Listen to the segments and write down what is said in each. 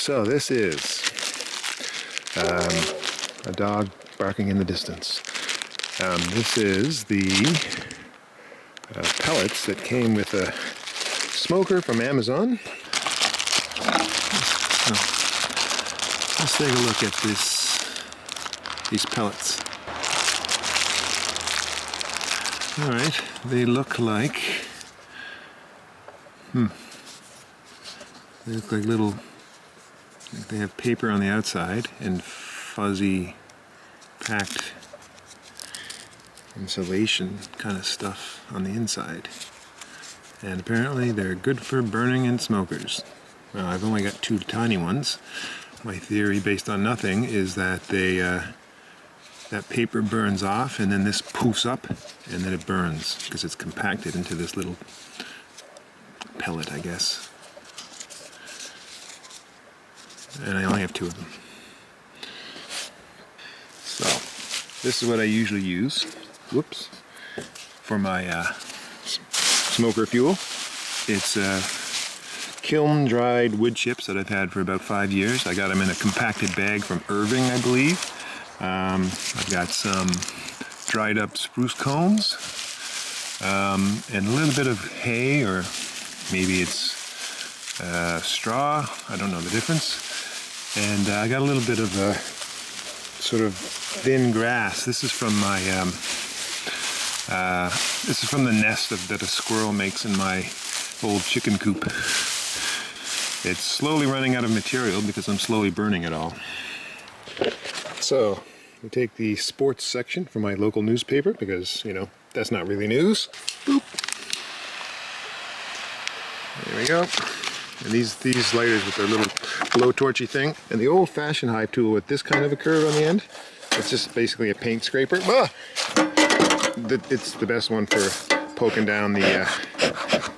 So this is a dog barking in the distance. This is the pellets that came with a smoker from Amazon. So, let's take a look at these pellets. All right, they look like they look like little. They have paper on the outside and fuzzy packed insulation kind of stuff on the inside. And apparently they're good for burning in smokers. Well, I've only got 2 tiny ones. My theory, based on nothing, is that that paper burns off and then this poofs up and then it burns because it's compacted into this little pellet, I guess. And I only have 2 of them. So, this is what I usually use, for my smoker fuel. It's kiln dried wood chips that I've had for about 5 years. I got them in a compacted bag from Irving, I believe. I've got some dried up spruce cones and a little bit of hay, or maybe it's straw. I don't know the difference. And I got a little bit of sort of thin grass. This is from my this is from the nest that a squirrel makes in my old chicken coop. It's slowly running out of material because I'm slowly burning it all. So we take the sports section from my local newspaper because, you know, that's not really news. Boop. There we go. And these lighters with their little blowtorchy thing, and the old-fashioned Hive tool with this kind of a curve on the end. It's just basically a paint scraper. It's the best one for poking down the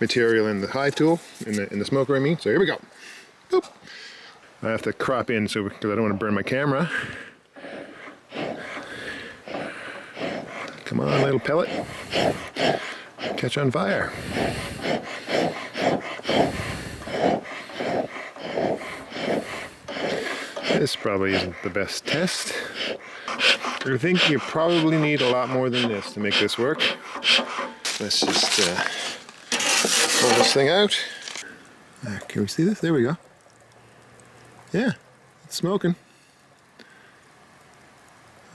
material in the Hive tool, in the smoker, I mean. So here we go. Boop. I have to crop in because I don't want to burn my camera. Come on, little pellet. Catch on fire. This probably isn't the best test. I think you probably need a lot more than this to make this work. Let's just pull this thing out. Can we see this? There we go. Yeah, it's smoking.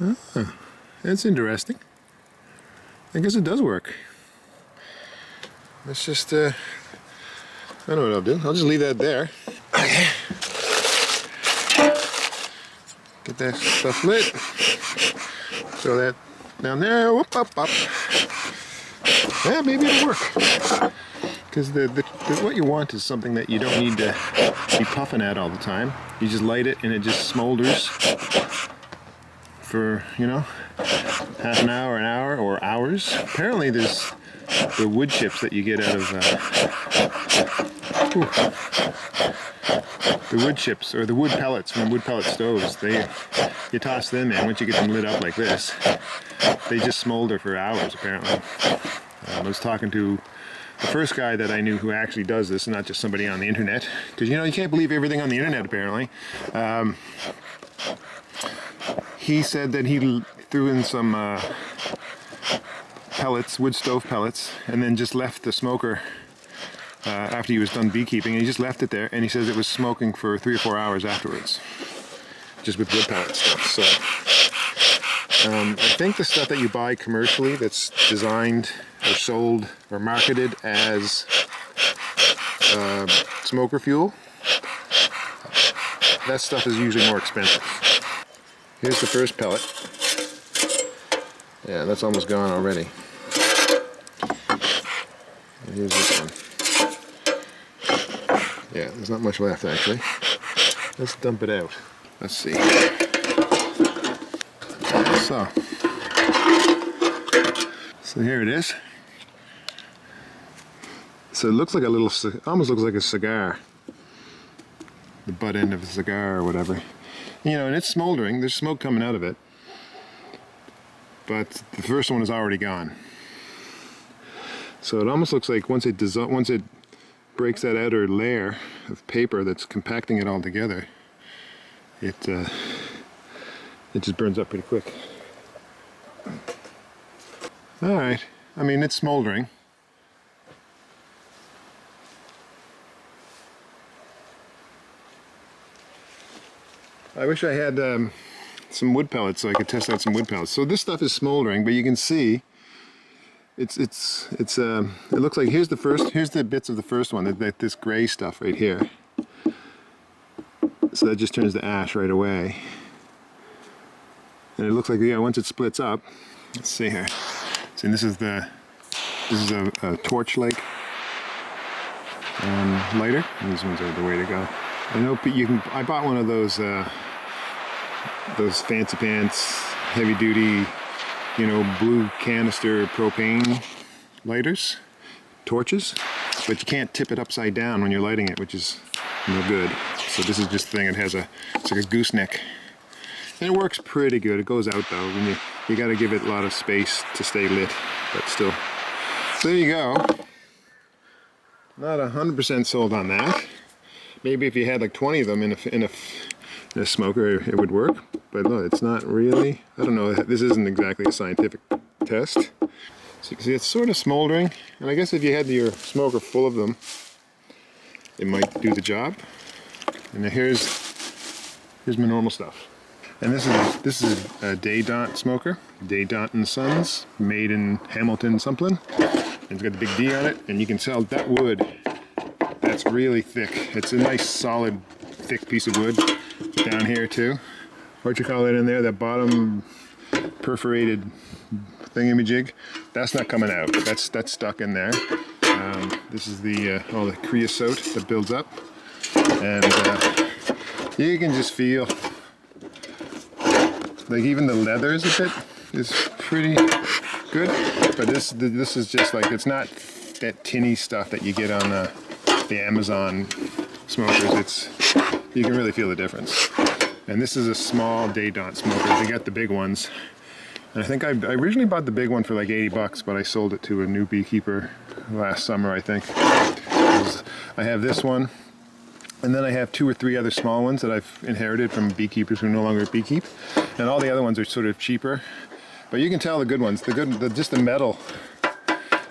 Ah, that's interesting. I guess it does work. Let's just, I don't know what I'll do. I'll just leave that there. Okay. Get that stuff lit. Throw that down there. Whoop, up, up. Yeah, maybe it'll work. Because what you want is something that you don't need to be puffing at all the time. You just light it and it just smolders for, you know, half an hour, or hours. Apparently there's the wood chips that you get out of the wood chips, or the wood pellets from wood pellet stoves. You toss them in. Once you get them lit up like this, they just smolder for hours, apparently. I was talking to the first guy that I knew who actually does this, and not just somebody on the internet, because, you know, you can't believe everything on the internet, apparently. He said that he threw in some pellets, wood stove pellets, and then just left the smoker after he was done beekeeping, and he just left it there, and he says it was smoking for 3 or 4 hours afterwards, just with wood pellet stuff. So I think the stuff that you buy commercially that's designed or sold or marketed as smoker fuel, that stuff is usually more expensive. Here's the first pellet. Yeah, that's almost gone already. And here's this one. Yeah, there's not much left actually. Let's dump it out. Let's see. So here it is. So it looks like a little, almost looks like a cigar. The butt end of a cigar or whatever. You know, and it's smoldering. There's smoke coming out of it. But the first one is already gone. So it almost looks like once it breaks that outer layer of paper that's compacting it all together, it just burns up pretty quick. All right, I mean, it's smoldering. I wish I had some wood pellets so I could test out some wood pellets. So this stuff is smoldering, but you can see it looks like here's the bits of the first one, this gray stuff right here. So that just turns to ash right away. And it looks like, yeah, once it splits up, let's see here. See, this is a torch-like lighter. These ones are the way to go. I know I bought one of those fancy pants, heavy duty, you know, blue canister propane lighters, torches, but you can't tip it upside down when you're lighting it, which is no good. So this is just the thing. It's like a gooseneck, and it works pretty good. It goes out though, when you got to give it a lot of space to stay lit, but still. So there you go. Not 100% sold on that. Maybe if you had like 20 of them in a smoker, it would work. But no, it's not really. I don't know. This isn't exactly a scientific test. So you can see it's sort of smoldering. And I guess if you had your smoker full of them, it might do the job. And here's my normal stuff. And this is a Dandant smoker, Dandant and Sons, made in Hamilton, Sumplin. And it's got the big D on it, and you can tell that wood. That's really thick. It's a nice, solid, thick piece of wood down here too. What you call it in there? That bottom perforated thingamajig. That's not coming out. That's stuck in there. This is all the creosote that builds up, and you can just feel like even the leather is pretty good. But this is just like, it's not that tinny stuff that you get on the Amazon smokers. You can really feel the difference. And this is a small Dandant smoker. They got the big ones. And I think I originally bought the big one for like 80 bucks, but I sold it to a new beekeeper last summer, I think. I have this one, and then I have 2 or 3 other small ones that I've inherited from beekeepers who no longer beekeep. And all the other ones are sort of cheaper. But you can tell the good ones, just the metal.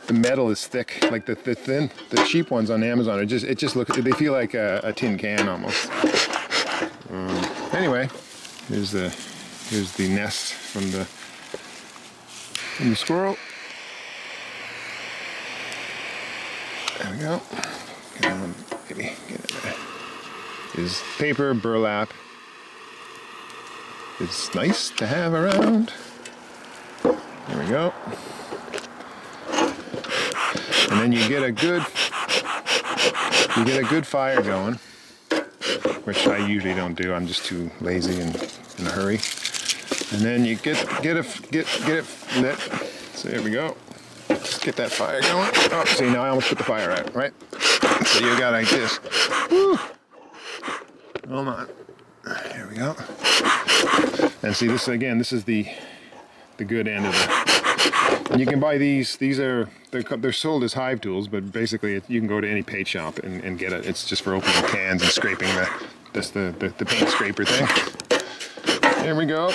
The metal is thick, like the cheap ones on Amazon are they feel like a tin can almost. Anyway, here's the nest from the squirrel. There we go. Maybe get it there. Is paper burlap. It's nice to have around. There we go. And then you get a good fire going, which I usually don't do. I'm just too lazy and in a hurry. And then you get it lit. So there we go. Just get that fire going. Oh, see, now I almost put the fire out, right? So you got like this. Woo! Hold on. Here we go. And see, this again. This is the good end of it. And you can buy these. They're sold as Hive tools, but basically you can go to any paint shop and get it. It's just for opening cans and scraping the paint scraper thing. There we go.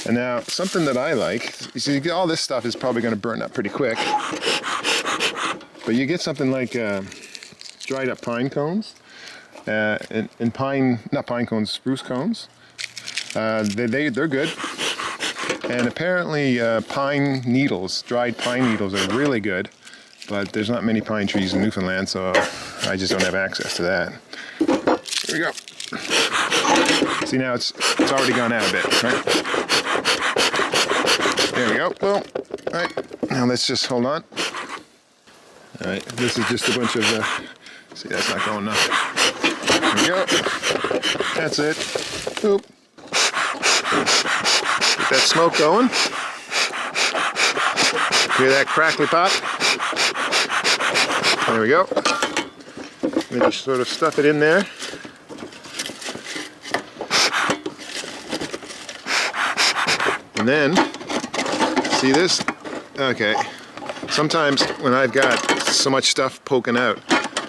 And now something that I like, you see, all this stuff is probably going to burn up pretty quick. But you get something like dried up pine cones, and spruce cones. They're good. And apparently pine needles, dried pine needles are really good, but there's not many pine trees in Newfoundland, so I just don't have access to that. Here we go. See, now it's already gone out a bit, right? There we go. Boom. All right. Now let's just hold on. All right. This is just a bunch of. See, that's not going enough. There we go. That's it. Boop. Get that smoke going. Hear that crackly pop? There we go. Then just sort of stuff it in there. And then, see this? Okay. sometimes when I've got so much stuff poking out,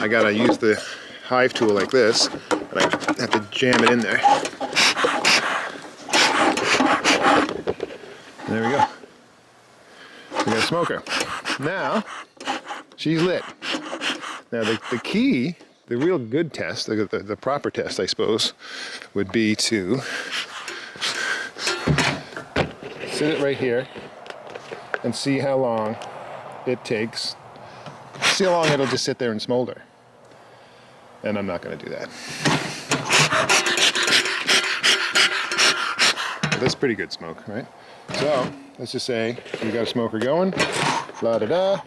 I gotta use the Hive tool like this, and I have to jam it in there. There we go. We got a smoker. Now, she's lit. Now the key, the real good test, the proper test I suppose, would be to sit it right here and see how long it takes. See how long it'll just sit there and smolder. And I'm not going to do that. But that's pretty good smoke, right? So let's just say we got a smoker going. La da da.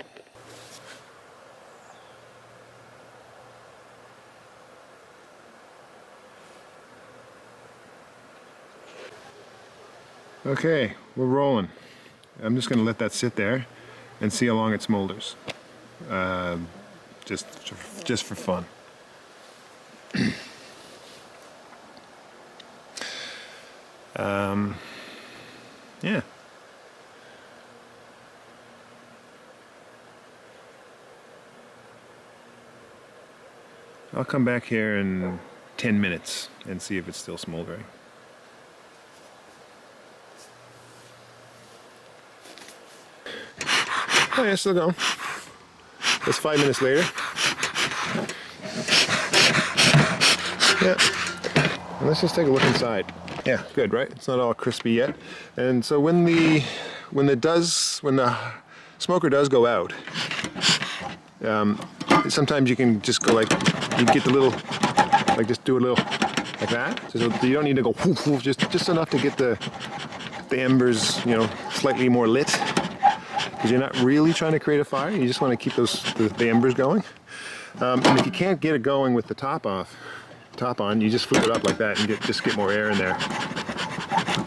Okay, we're rolling. I'm just going to let that sit there and see how long it smolders. Just for fun. Yeah. I'll come back here in 10 minutes and see if it's still smoldering. Oh yeah, still going. That's 5 minutes later. Yeah. And let's just take a look inside. Yeah, good, right? It's not all crispy yet. And so when the smoker does go out, sometimes you can just go like, you get the little, like just do a little like that. So you don't need to go whoof, whoof, just enough to get the embers, you know, slightly more lit. Because you're not really trying to create a fire. You just want to keep the embers going. And if you can't get it going with the top on, you just flip it up like that and just get more air in there.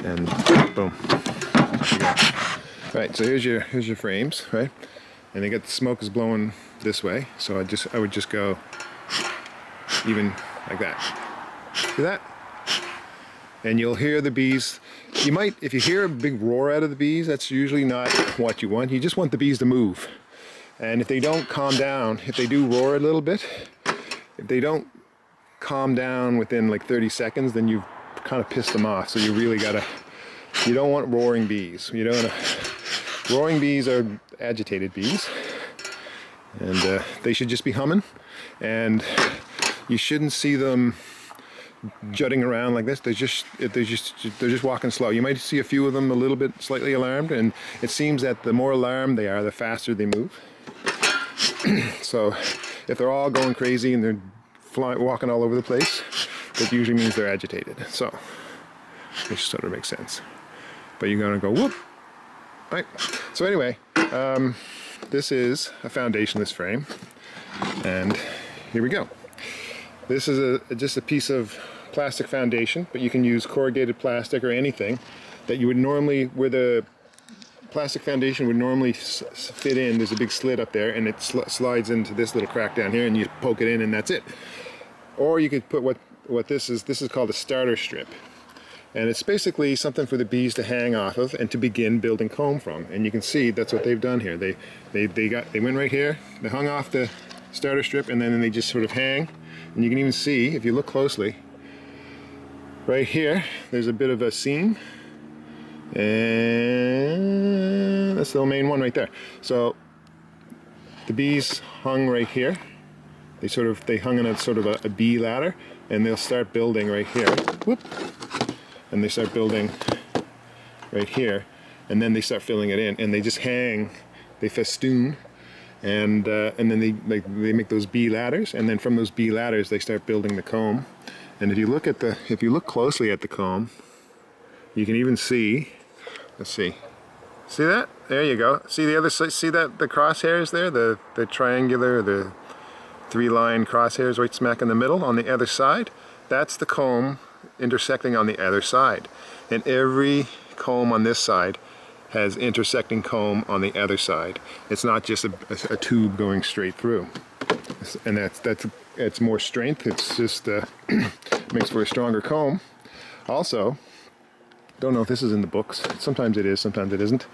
And boom. Right, so here's your frames, right? And they got the smoke is blowing this way, so I would just go even like that. See that? And you'll hear the bees. You might, if you hear a big roar out of the bees, that's usually not what you want. You just want the bees to move. And if they don't calm down, if they do roar a little bit, if they don't calm down within like 30 seconds, then you've kind of pissed them off. So you really gotta, you don't want roaring bees. You don't wanna, roaring bees are agitated bees. And they should just be humming. And you shouldn't see them jutting around like this. They're just walking slow. You might see a few of them a little bit slightly alarmed, and it seems that the more alarmed they are, the faster they move. So if they're all going crazy and they're walking all over the place, that usually means they're agitated. So which sort of makes sense. But you're gonna go whoop. Right. So anyway, this is a foundationless frame, and here we go. This is just a piece of plastic foundation, but you can use corrugated plastic or anything that you would normally, where the plastic foundation would normally fit in. There's a big slit up there, and it slides into this little crack down here, and you poke it in, and that's it. Or you could put what this is called a starter strip, and it's basically something for the bees to hang off of and to begin building comb from. And you can see that's what they've done here. They went right here, they hung off the starter strip, and then they just sort of hang. And you can even see, if you look closely, right here, there's a bit of a seam. And that's the main one right there. So the bees hung right here. They hung in a sort of a bee ladder, and they'll start building right here. Whoop. And they start building right here, and then they start filling it in, and they just hang, they festoon. And then they make those bee ladders, and then from those bee ladders they start building the comb. And if you look closely at the comb, you can even see. Let's see that? There you go. See the other side? See that the crosshairs there? The triangular, the 3-line crosshairs right smack in the middle on the other side. That's the comb intersecting on the other side. And every comb on this side has intersecting comb on the other side. It's not just a tube going straight through. And it's more strength. It's just makes for a stronger comb. Also, don't know if this is in the books. Sometimes it is, sometimes it isn't.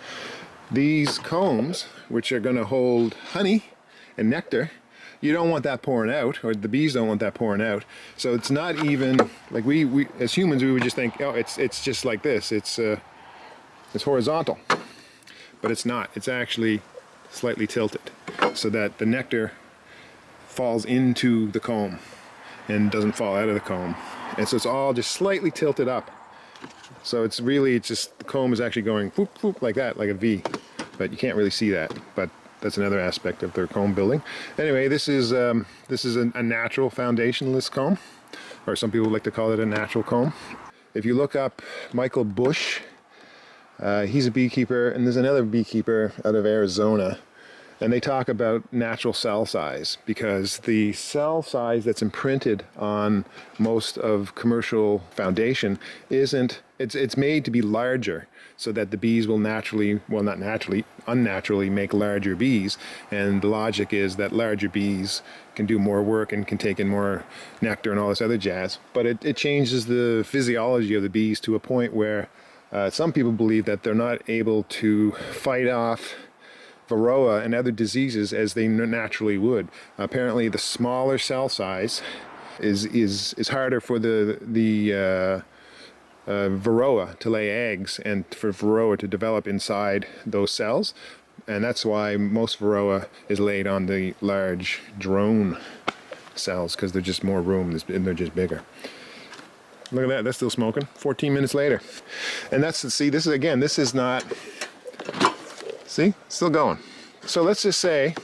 These combs, which are going to hold honey and nectar, you don't want that pouring out, or the bees don't want that pouring out. So it's not even like we as humans, we would just think, oh, it's just like this. It's horizontal, but it's not. It's actually slightly tilted so that the nectar falls into the comb and doesn't fall out of the comb. And so it's all just slightly tilted up. So it's just the comb is actually going whoop, whoop, like that, like a V. But you can't really see that. But that's another aspect of their comb building. Anyway, this is a natural foundationless comb, or some people like to call it a natural comb. If you look up Michael Bush, he's a beekeeper, and there's another beekeeper out of Arizona, and they talk about natural cell size, because the cell size that's imprinted on most of commercial foundation it's made to be larger so that the bees will naturally, well, not naturally, unnaturally make larger bees. And the logic is that larger bees can do more work and can take in more nectar and all this other jazz. But it changes the physiology of the bees to a point where some people believe that they're not able to fight off varroa and other diseases as they naturally would. Apparently the smaller cell size is harder for the varroa to lay eggs and for varroa to develop inside those cells, and that's why most varroa is laid on the large drone cells, because there's just more room and they're just bigger. Look at that, that's still smoking 14 minutes later. And this is not, see, still going. So let's just say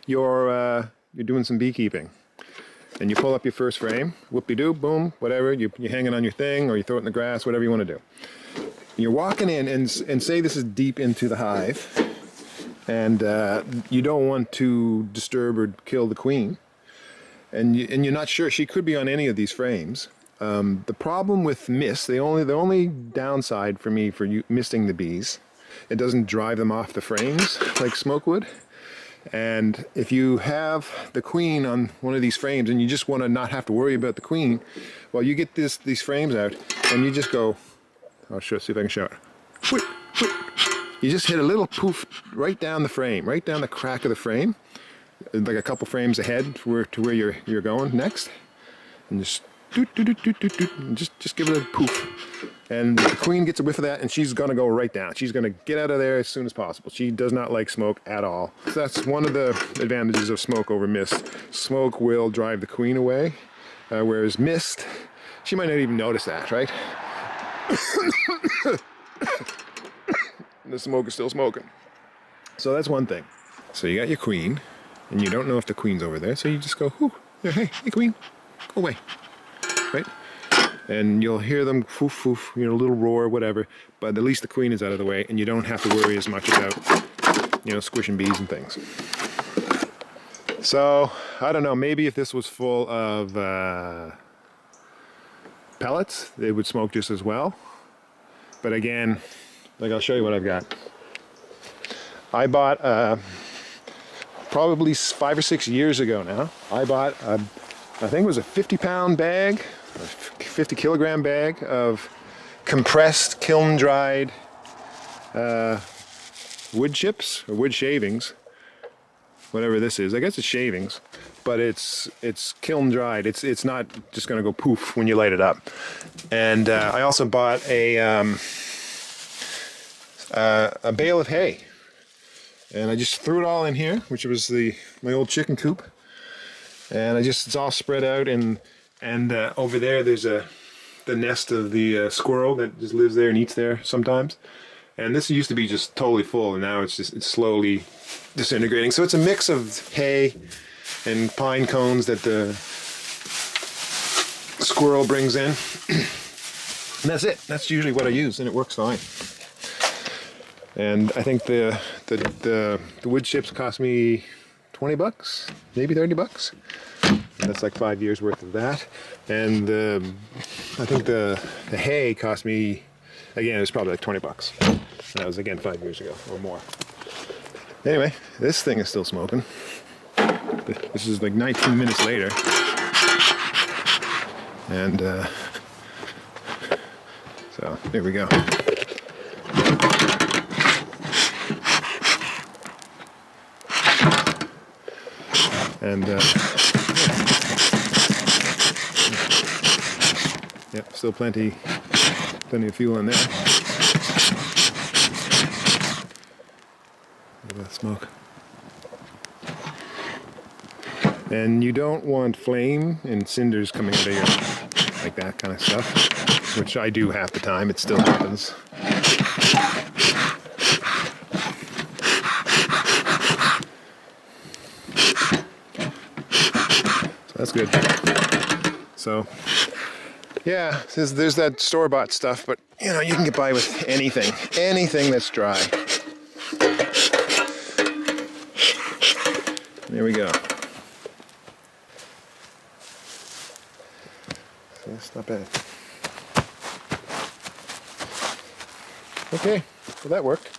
you're doing some beekeeping, and you pull up your first frame, whoop-de-doo, boom, whatever, you hang it on your thing, or you throw it in the grass, whatever you want to do. You're walking in, and say this is deep into the hive, and you don't want to disturb or kill the queen, and you're not sure, she could be on any of these frames. The problem with mist, the only downside for me for you misting the bees, it doesn't drive them off the frames like smoke would. And if you have the queen on one of these frames and you just want to not have to worry about the queen, well, you get these frames out and you just go, I'll see if I can show it. Whoop, whoop. You just hit a little poof right down the frame, right down the crack of the frame, like a couple frames ahead to where you're going next, and just doot, doot, doot, doot, doot, doot, and just give it a poof. And the queen gets a whiff of that, and she's going to go right down. She's going to get out of there as soon as possible. She does not like smoke at all. So that's one of the advantages of smoke over mist. Smoke will drive the queen away, whereas mist, she might not even notice that, right? The smoke is still smoking. So that's one thing. So you got your queen, and you don't know if the queen's over there, so you just go, whoo, hey queen, go away, right? And you'll hear them foof foof, a little roar, whatever, but at least the queen is out of the way and you don't have to worry as much about, squishing bees and things. So, I don't know, maybe if this was full of pellets, they would smoke just as well. But again, I'll show you what I've got. I bought, probably 5 or 6 years ago now, I bought, I think it was a 50-pound bag, a 50 kilogram bag of compressed kiln dried wood chips or wood shavings, whatever this is. I guess it's shavings, but it's kiln dried. It's not just going to go poof when you light it up. And I also bought a bale of hay, and I just threw it all in here, which was my old chicken coop, and it's all spread out. And over there, there's the nest of the squirrel that just lives there and eats there sometimes. And this used to be just totally full, and now it's slowly disintegrating. So it's a mix of hay and pine cones that the squirrel brings in. And that's it. That's usually what I use, and it works fine. And I think the wood chips cost me $20, maybe $30. That's like 5 years worth of that. And I think the hay cost me, again, it was probably like $20. That was, again, 5 years ago or more. Anyway, this thing is still smoking. This is like 19 minutes later. And so there we go. And yep, still plenty of fuel in there. Look at that smoke. And you don't want flame and cinders coming out of your, like that kind of stuff, which I do half the time. It still happens. So that's good. So yeah, there's that store-bought stuff, but you know, you can get by with anything that's dry. There we go. So that's not bad. Okay, well that worked.